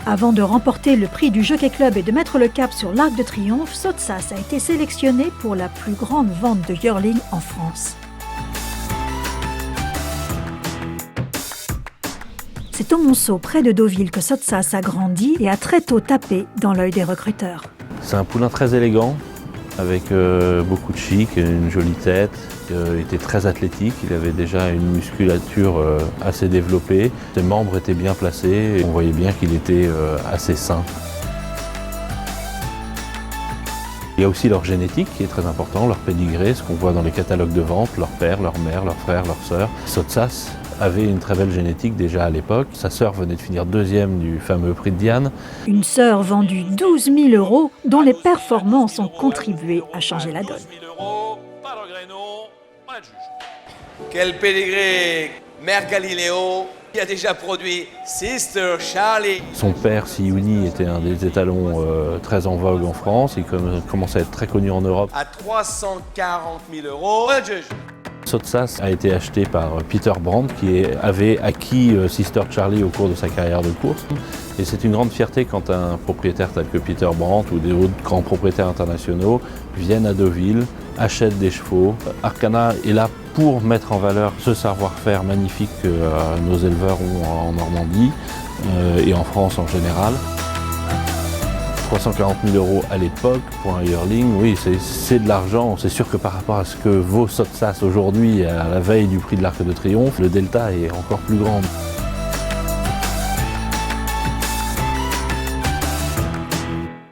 Avant de remporter le prix du Jockey Club et de mettre le cap sur l'Arc de Triomphe, Sottsass a été sélectionné pour la plus grande vente de yearling en France. C'est au Monceau, près de Deauville, que Sottsass a grandi et a très tôt tapé dans l'œil des recruteurs. C'est un poulain très élégant, avec beaucoup de chic, une jolie tête. Il était très athlétique, il avait déjà une musculature assez développée. Ses membres étaient bien placés et on voyait bien qu'il était assez sain. Il y a aussi leur génétique qui est très important, leur pédigré, ce qu'on voit dans les catalogues de vente, leur père, leur mère, leurs frères, leurs sœurs. Sottsass avait une très belle génétique déjà à l'époque. Sa sœur venait de finir deuxième du fameux prix de Diane. Une sœur vendue 12 000 € dont les performances ont contribué à changer la donne. Quel pédigré! Mère Galileo qui a déjà produit Sister Charlie. Son père, Siouni, était un des étalons très en vogue en France. Il commençait à être très connu en Europe. À 340 000 €. Sottsass a été acheté par Peter Brandt qui avait acquis Sister Charlie au cours de sa carrière de course. Et c'est une grande fierté quand un propriétaire tel que Peter Brandt ou des autres grands propriétaires internationaux viennent à Deauville, achètent des chevaux. Arcana est là pour mettre en valeur ce savoir-faire magnifique que nos éleveurs ont en Normandie et en France en général. 340 000 € à l'époque pour un yearling, oui, c'est de l'argent. C'est sûr que par rapport à ce que vaut Sottsass aujourd'hui, à la veille du prix de l'Arc de Triomphe, le delta est encore plus grand.